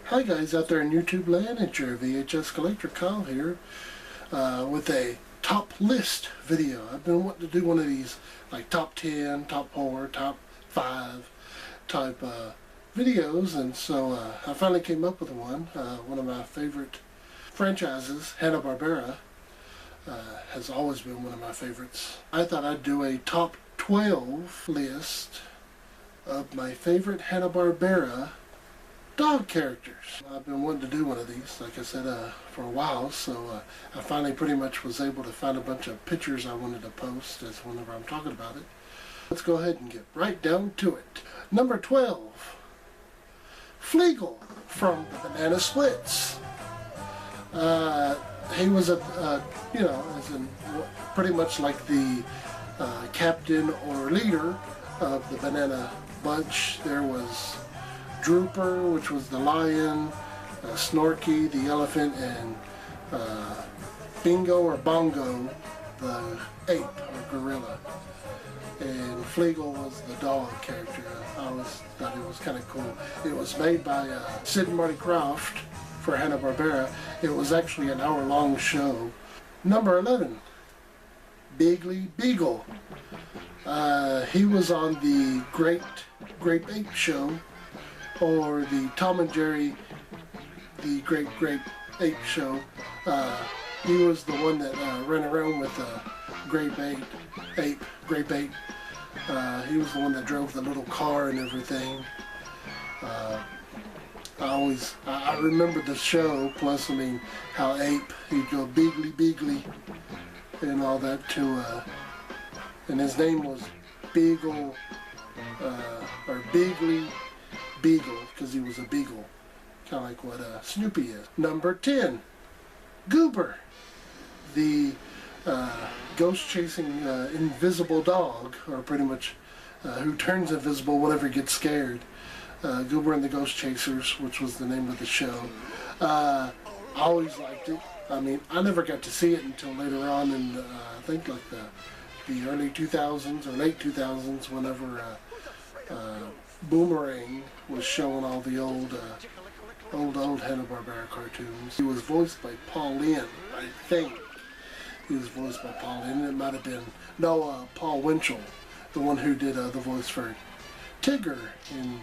Hi guys out there in YouTube land, it's your VHS collector Kyle here with a top list video. I've been wanting to do one of these like top 10, top 4, top 5 type videos, and so I finally came up with one. One of my favorite franchises, Hanna Barbera, has always been one of my favorites. I thought I'd do a top 12 list of my favorite Hanna Barbera dog characters. I've been wanting to do one of these, like I said, for a while, so I finally pretty much was able to find a bunch of pictures I wanted to post as whenever I'm talking about it. Let's go ahead and get right down to it. Number 12, Fleegle from the Banana Splits. He was pretty much like the captain or leader of the Banana Bunch. There was Drooper, which was the lion, Snorky, the elephant, and Bingo or Bongo, the ape or gorilla. And Fleegle was the dog character. I always thought it was kind of cool. It was made by Sid and Marty Krofft for Hanna Barbera. It was actually an hour-long show. Number 11, Beagle. He was on the Great Ape Show, or the Tom and Jerry, the Great Ape Show. He was the one that ran around with Grape Ape. He was the one that drove the little car and everything. I remember the show, plus I mean how Ape, he'd go beagly and all that too, and his name was Beagle, or Beagle, because he was a beagle, kind of like what Snoopy is. Number 10, Goober, the ghost-chasing invisible dog, or pretty much who turns invisible whenever he gets scared. Goober and the Ghost Chasers, which was the name of the show. I always liked it. I mean, I never got to see it until later on in, I think like the early 2000s or late 2000s, whenever Boomerang was showing all the old Hanna-Barbera cartoons. He was voiced by Paul Lynde, I think. He was voiced by Paul Lynde. It might have been, Paul Winchell, the one who did the voice for Tigger in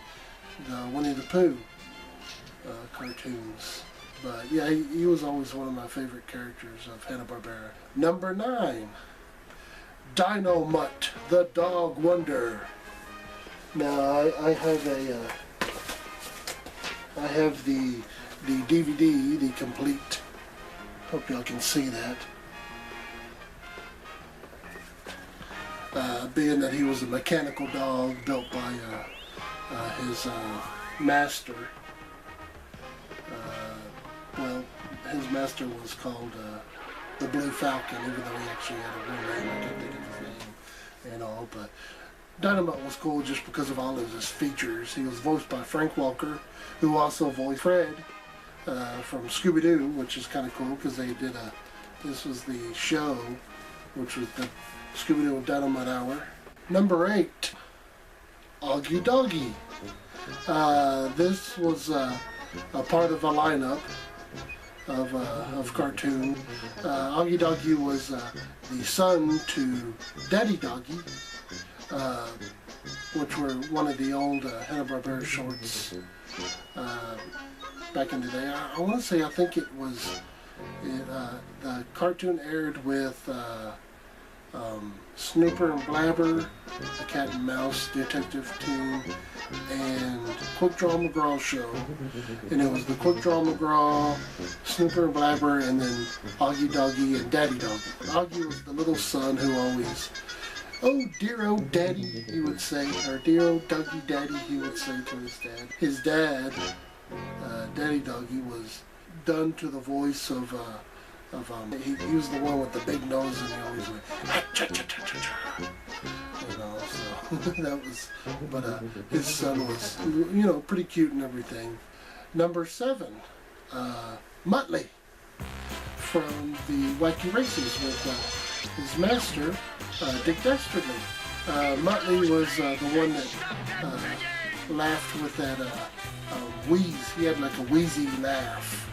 the Winnie the Pooh cartoons. But yeah, he was always one of my favorite characters of Hanna-Barbera. Number 9, Dynamite, the Dog Wonder. Now I have the DVD, the complete. Hope y'all can see that. Being that he was a mechanical dog built by his master. Well, his master was called the Blue Falcon, even though he actually had a real name. I can't think of his name and all, but Dynamite was cool just because of all of his features. He was voiced by Frank Welker, who also voiced Fred from ScoobyDoo, which is kind of cool because they did this was the show, which was the ScoobyDoo Dynamite Hour. Number 8, Auggie Doggy. This was a part of a lineup of cartoon. Auggie Doggy was the son to Daddy Doggy, which were one of the old Hanna-Barbera shorts back in the day. I want to say, I think it was, the cartoon aired with Snooper and Blabber, the Cat and Mouse Detective Team, and Quick Draw McGraw Show. And it was the Quick Draw McGraw, Snooper and Blabber, and then Auggie Doggy and Daddy Doggy. Auggie was the little son who always, "Oh, dear old daddy," he would say, or "Dear old Doggy Daddy," he would say to his dad. His dad, Daddy Doggy, was done to the voice of he was the one with the big nose, and he always went, "Ha-cha-cha-cha-cha-cha." You know, so that was, but his son was, pretty cute and everything. Number 7, Muttley from the Wacky Races with his master, Dick Dastardly. Muttley was the one that laughed with that wheeze. He had like a wheezy laugh.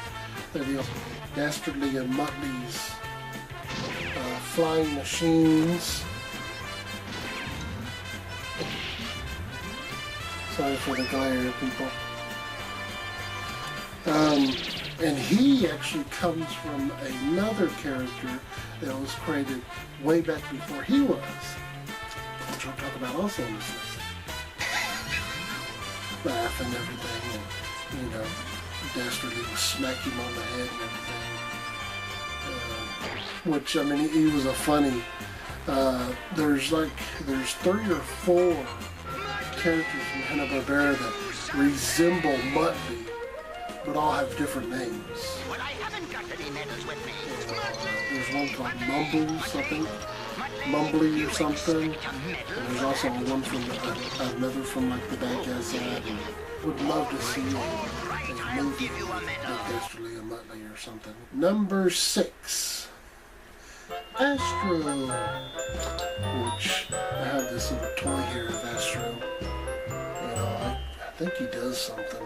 Dastardly and Muttley's Flying Machines. Sorry for the glare, people. And he actually comes from another character that was created way back before he was, which I'll talk about also in this lesson. Laugh and everything, and, you know, Dastardly would smack him on the head and everything. Which, I mean, he was a funny. There's 3 or 4 characters from Hanna Barbera that resemble Muttley, but all have different names. Well, I haven't got any medals with me. There's one called Mumbly or something. And there's also one from another from like the bad guys side. Would love to see a movie like Dastardly and Muttley or something. Number 6, Astro, which I have this little toy here of Astro. You know, I think he does something.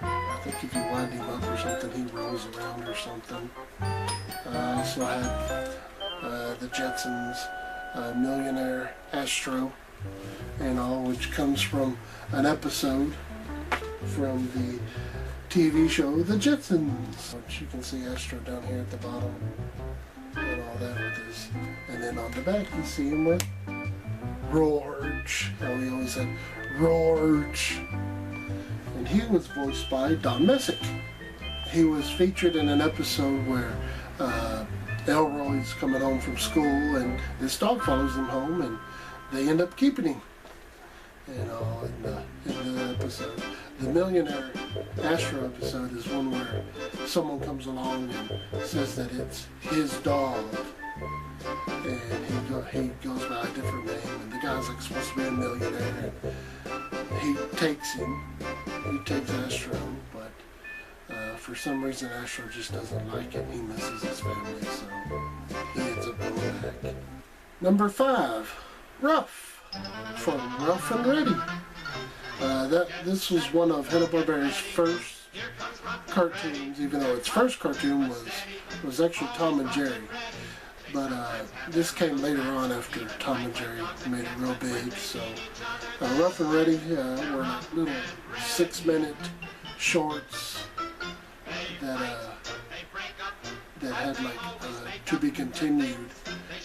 I think if you wind him up or something, he rolls around or something. I also had the Jetsons Millionaire Astro, you know, which comes from an episode from the TV show The Jetsons, which you can see Astro down here at the bottom and all that with his. And then on the back you see him with Roarch. How he always said Roarch. And he was voiced by Don Messick. He was featured in an episode where Elroy's coming home from school and this dog follows him home and they end up keeping him. You know, in the episode. The Millionaire Astro episode is one where someone comes along and says that it's his dog. And he goes by a different name and the guy's like supposed to be a millionaire. He takes him. He takes Astro, but for some reason Astro just doesn't like it. He misses his family, so he ends up going back. Number 5, Ruff from Ruff and Reddy. This was one of Hanna Barbera's first cartoons, even though its first cartoon was actually Tom and Jerry. But this came later on after Tom and Jerry made it real big. So Ruff and Reddy were like little 6-minute shorts that had like to be continued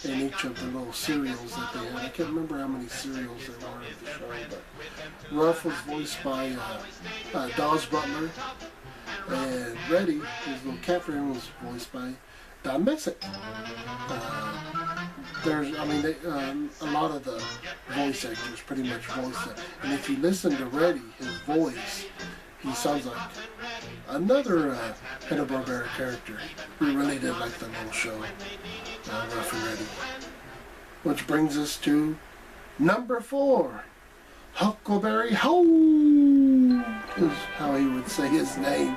in each of the little serials that they had. I can't remember how many serials there were in the show, but Ruff was voiced by Dawes Butler, and Reddy, his little cat friend, was voiced by Don Messick. A lot of the voice actors pretty much voiced it. And if you listen to Reddy, his voice, he sounds like another Hanna Barbera character. We really did like the little show, Ruff and Reddy. Which brings us to number 4, Huckleberry Hill is how he would say his name.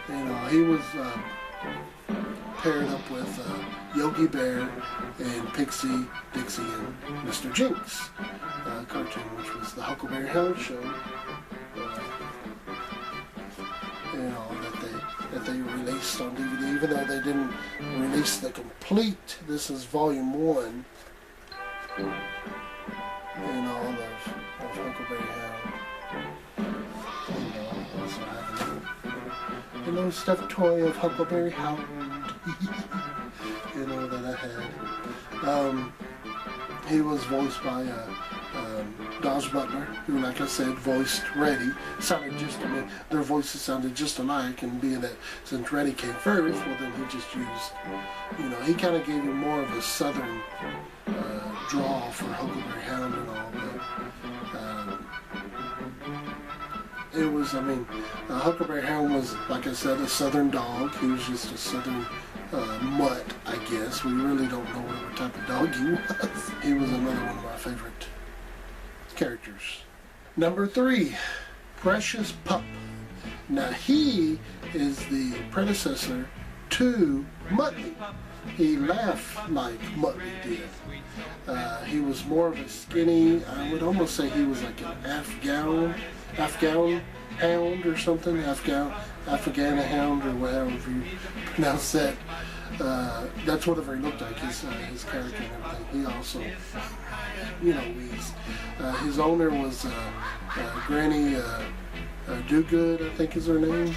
You know, he was paired up with Yogi Bear and Pixie, Dixie, and Mr. Jinx cartoon, which was the Huckleberry Hill show. You know, that they released on DVD, even though they didn't release the complete. This is volume 1. You know, of Huckleberry Hill. Also having a little stuffed toy of Huckleberry Hound. You know, that I had. He was voiced by Dawes Butler, who, like I said, voiced Reddy. Sounded just, I mean, their voices sounded just alike, and being that since Reddy came first, well, then he just used, you know, he kind of gave him more of a southern draw for Huckleberry Hound and all, but it was, I mean, Huckleberry Hound was, like I said, a southern dog. He was just a southern mutt, I guess. We really don't know what type of dog he was. He was another one of my favorite characters. Number 3, Precious Pup. Now he is the predecessor to Muttley. He laughed like Muttley did. He was more of a skinny, I would almost say he was like an Afghan hound or something, Afghana hound or whatever you pronounce that. That's whatever he looked like, his character and everything. He also, wheezed. His owner was Granny Do-Good, I think is her name.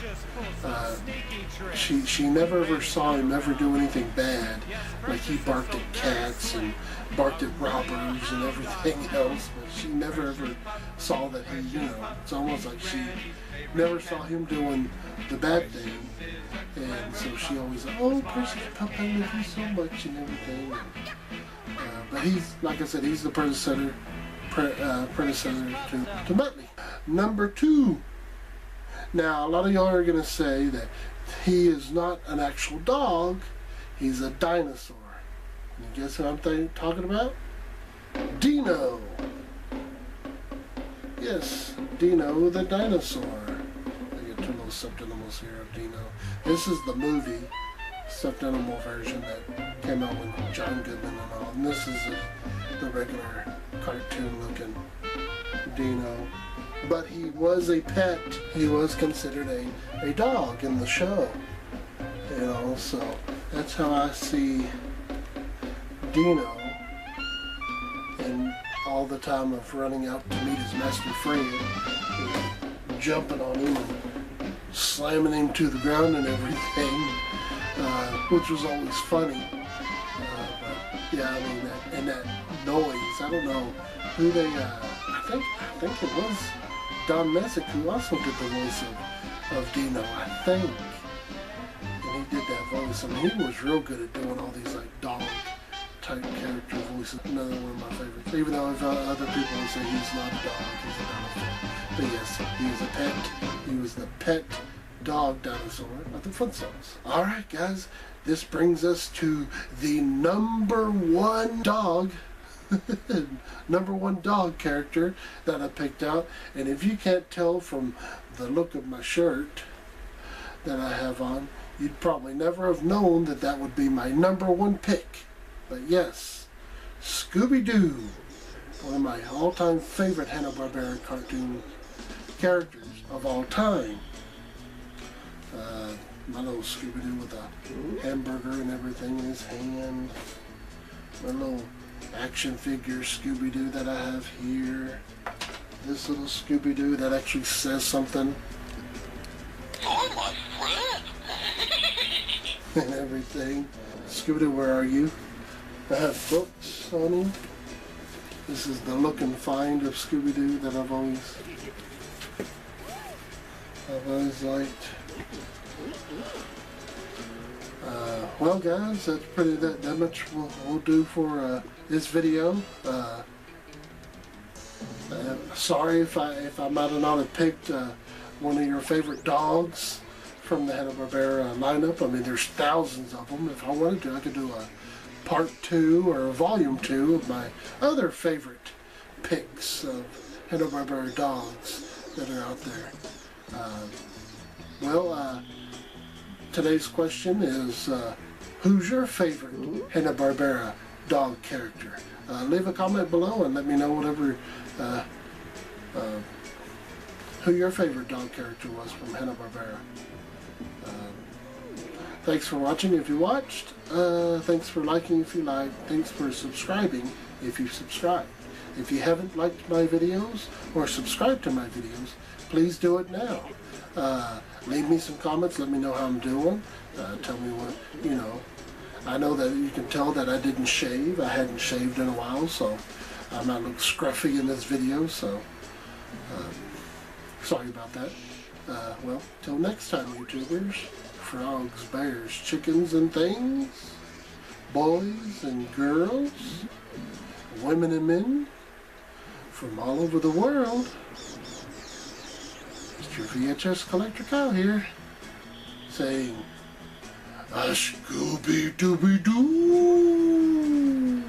She never ever saw him ever do anything bad. Like he barked at cats and barked at robbers and everything else, but she never ever saw that he, it's almost like she never saw him doing the bad thing. And so she always said, oh, Percy Pup, I love you so much and everything. But he's, like I said, he's the predecessor to Muttley. Number 2. Now, a lot of y'all are going to say that he is not an actual dog, he's a dinosaur. And guess who I'm talking about? Dino. Yes, Dino the dinosaur. I get two little stuffed animals here of Dino. This is the movie stuffed animal version that came out with John Goodman and all. And this is the regular cartoon looking Dino. But he was a pet. He was considered a dog in the show. So that's how I see Dino. And all the time of running out to meet his master friend, jumping on him and slamming him to the ground and everything, which was always funny. But yeah, I mean, that noise, I don't know who they, I think it was Don Messick who also did the voice of Dino, I think. And he did that voice. I mean, he was real good at doing all these like dog type character voices. Another one of my favorites. Even though other people would say he's not a dog, he's a dinosaur. But yes, he was a pet. He was the pet dog dinosaur of the Flintstones. Alright guys, this brings us to the number 1 dog number 1 dog character that I picked out. And if you can't tell from the look of my shirt that I have on, you'd probably never have known that that would be my number 1 pick. But yes, ScoobyDoo, one of my all-time favorite Hanna Barbera cartoon characters of all time. My little ScoobyDoo with a hamburger and everything in his hand. My little action figure ScoobyDoo that I have here. This little ScoobyDoo that actually says something. You're my friend. And everything. ScoobyDoo, where are you? I have books on him. This is the look and find of ScoobyDoo that I've always liked. Well guys, that's pretty that much we'll do for this video. Sorry if I might have not have picked one of your favorite dogs from the Hanna Barbera lineup. I mean, there's thousands of them. If I wanted to, I could do a part 2 or a volume 2 of my other favorite picks of Hanna Barbera dogs that are out there. Today's question is, who's your favorite Hanna Barbera dog character? Leave a comment below and let me know whatever who your favorite dog character was from Hanna Barbera. Thanks for watching if you watched. Thanks for liking if you liked. Thanks for subscribing if you subscribed. If you haven't liked my videos or subscribed to my videos, please do it now. Leave me some comments. Let me know how I'm doing. Tell me what, I know that you can tell that I didn't shave. I hadn't shaved in a while, so I might look scruffy in this video, so sorry about that. Well, till next time, YouTubers. Frogs, bears, chickens, and things. Boys and girls. Women and men. From all over the world. Mr. VHS Collector Kyle here. Saying, a Scooby-Dooby-Doo.